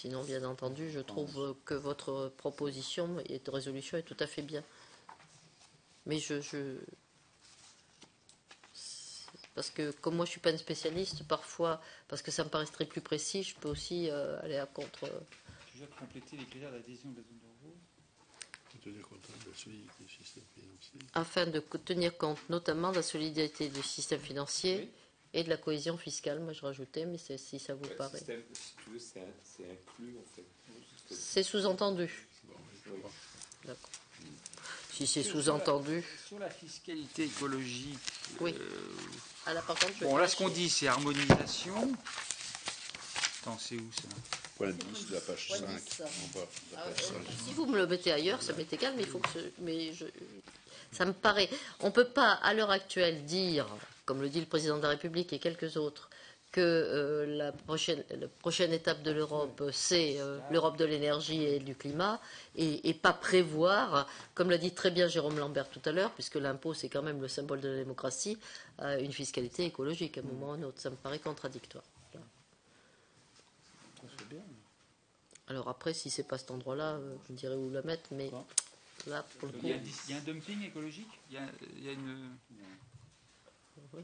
Sinon, bien entendu, je trouve que votre proposition de résolution est tout à fait bien. Mais parce que comme moi je suis pas une spécialiste, parfois, parce que ça me paraîtrait plus précis, je peux aussi aller à contre. Je vais compléter les critères d'adhésion de la zone euro. Tenir compte de la solidité du système financier. Afin de tenir compte notamment de la solidité du système financier et de la cohésion fiscale. Moi je rajoutais, mais si ça vous paraît. Si tu veux, c'est inclus en fait. C'est sous-entendu. D'accord. Si c'est sous-entendu. Sur la fiscalité écologique. Oui. Ah là, par contre, Bon, là, ce qu'on dit, c'est harmonisation. Attends, c'est où ça? Point 10 de la page 5. Point 10. En bas, de la page 5. Si vous me le mettez ailleurs, ça m'est égal, mais il faut que ça me paraît. On ne peut pas, à l'heure actuelle, dire, comme le dit le président de la République et quelques autres, que la prochaine étape de l'Europe, c'est l'Europe de l'énergie et du climat, et pas prévoir, comme l'a dit très bien Jérôme Lambert tout à l'heure, puisque l'impôt, c'est quand même le symbole de la démocratie, une fiscalité écologique à un moment ou à un autre. Ça me paraît contradictoire. Alors après, si c'est pas cet endroit-là, je me dirais où la mettre, mais là, pour le coup... Il y a un dumping écologique? Il y a une... Oui.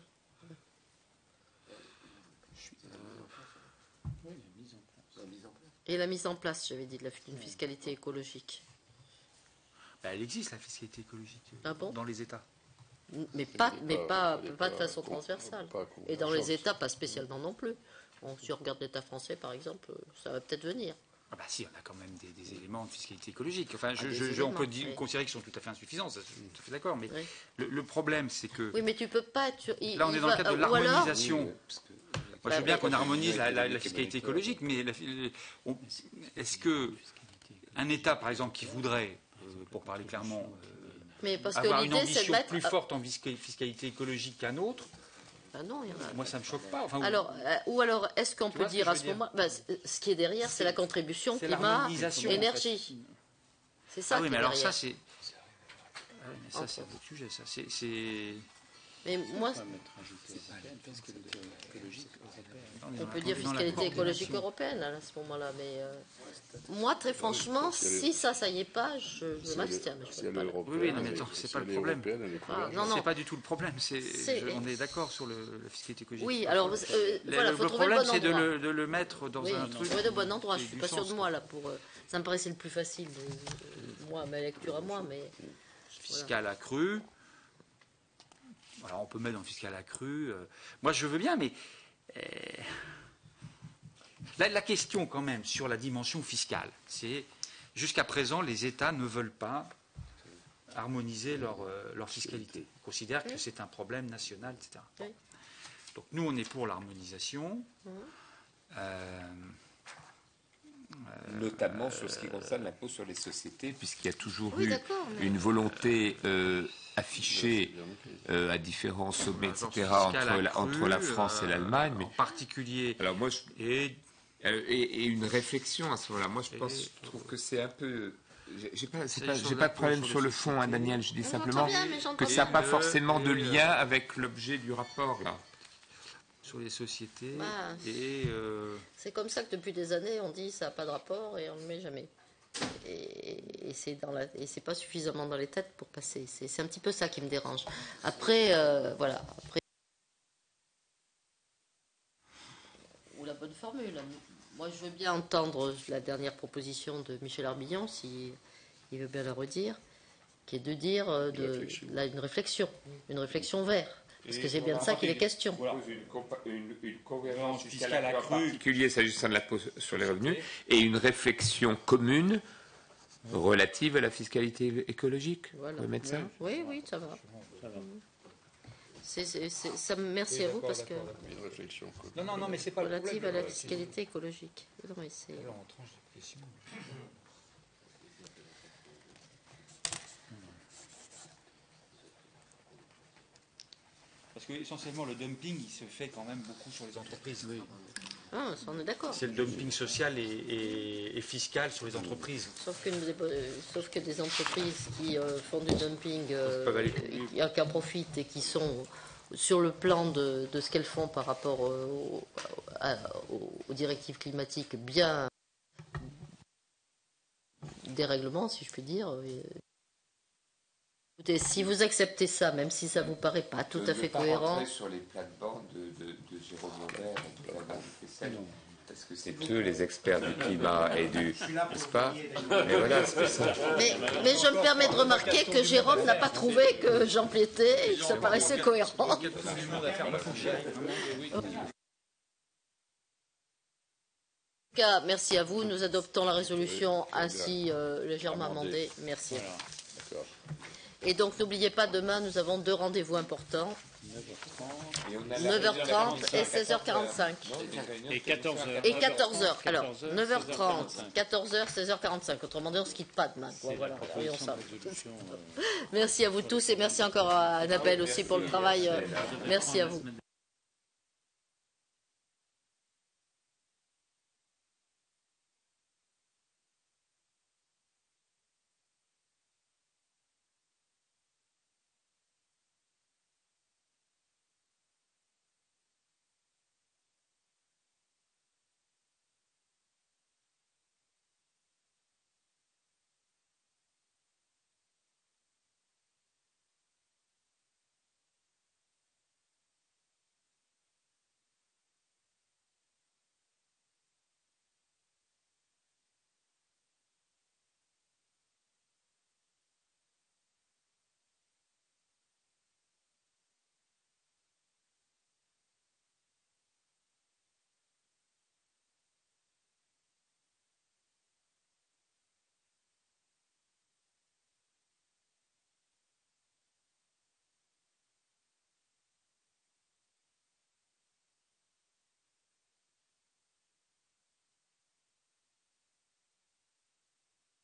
Et la mise en place, j'avais dit, d'une fiscalité écologique. Ben, elle existe, la fiscalité écologique, Ah bon? dans les États. Mais pas de façon transversale. Et dans les États, pas spécialement non plus. Bon, si on regarde l'État français, par exemple, ça va peut-être venir. Ah bah si, on a quand même des éléments de fiscalité écologique. Enfin, on peut considérer qu'ils sont tout à fait insuffisants, ça, je suis tout à fait d'accord. Mais le problème, c'est que... Oui, mais tu peux pas... Là, on est dans le cadre de l'harmonisation. Moi, je veux bien qu'on oui. harmonise la fiscalité écologique, mais est-ce qu'un État, par exemple, qui voudrait, pour parler clairement, mais parce que avoir une l'idée, c'est de ambition mettre... plus forte en fiscalité écologique qu'un autre, Ben non, il y en a... moi, ça ne me choque pas. Enfin, Alors, ou alors, est-ce qu'on peut vois ce dire que à je ce veux dire moment... ce qui est derrière, c'est la contribution c'est climat, l'harmonisation, énergie. en fait. C'est ça Ah oui, qui mais est alors derrière. ça, c'est... Ça, c'est un autre sujet, ça. C'est... Mais moi, on peut dire fiscalité écologique européenne à ce moment-là, mais moi, très franchement, si ça y est pas, je m'abstiens. Mais je peux pas. Oui, non, mais attends, c'est pas le problème. Non, non. C'est pas du tout le problème. On est d'accord sur la fiscalité écologique. Oui, alors voilà, faut le trouver le problème, bon c'est endroit. de le mettre dans Oui, un truc. trouver le bon endroit. Je qui suis ait pas du sûre de sens, moi là pour. Ça me paraissait le plus facile, moi, ma lecture à moi, mais. Fiscal accru. Alors on peut mettre dans fiscal accru. Moi, je veux bien, mais la question quand même sur la dimension fiscale, c'est jusqu'à présent, les États ne veulent pas harmoniser leur fiscalité. Ils considèrent que c'est un problème national, etc. Oui. Donc nous, on est pour l'harmonisation. Notamment sur ce qui concerne l'impôt sur les sociétés, puisqu'il y a toujours Oui, eu d'accord, mais- une volonté affichée à différents sommets, etc., Fiscal accru, entre la France et l'Allemagne. Mais en particulier. alors moi, Et et une réflexion à ce moment-là. Moi, je trouve que c'est un peu. J'ai pas sur de l'impôt problème sur sur les le fond, hein, sociétés. Daniel. Je dis J'entends simplement bien, mais j'entends que ça n'a bien. pas forcément de lien avec l'objet du rapport, là. sur les sociétés. Ah. Et C'est comme ça que depuis des années, on dit ça n'a pas de rapport et on ne le met jamais. Et c'est pas suffisamment dans les têtes pour passer. C'est un petit peu ça qui me dérange. Après, voilà. Après, ou la bonne formule. Moi, je veux bien entendre la dernière proposition de Michel Arbillon, si il veut bien la redire, qui est de dire une réflexion vers. Parce que c'est bien de ça qu'il est question. Une cohérence fiscale fiscale accrue. accrue, en particulier s'agissant de l'impôt sur les revenus, et une réflexion commune relative à la fiscalité écologique. Voilà. Vous pouvez mettre ça? Oui, oui, ça va. Merci à vous parce que Une réflexion. non, mais c'est pas relative à la fiscalité écologique. Non, mais c'est... on tranche de question. Parce que essentiellement le dumping il se fait quand même beaucoup sur les entreprises. Ah, ça, on est d'accord. C'est le dumping social et fiscal sur les entreprises. Sauf que des entreprises qui font du dumping, peuvent aller plus loin. qui en profitent et qui sont sur le plan de ce qu'elles font par rapport aux directives climatiques bien dérèglement, si je puis dire. Écoutez, si vous acceptez ça, même si ça vous paraît pas tout à fait cohérent. Je ne sur les plates-bandes de Jérôme Lambert et de Madame Fessel, parce que c'est eux les experts du climat et du... N'est-ce pas? Mais voilà, c'est ça. Mais je me permets de remarquer que Jérôme n'a pas trouvé que j'empiétais et que ça paraissait cohérent. En tout cas, merci à vous. Nous adoptons la résolution ainsi légèrement amendée. Merci. Et donc, n'oubliez pas, demain, nous avons 2 rendez-vous importants. 9h30 et 16h45. Et 14h. Et 14h. Alors, 9h30, 14h, 16h45. Autrement dit, on ne se quitte pas demain. Voilà, voyons ça. Merci à vous tous et merci encore à Annabelle aussi pour le travail. Merci à vous.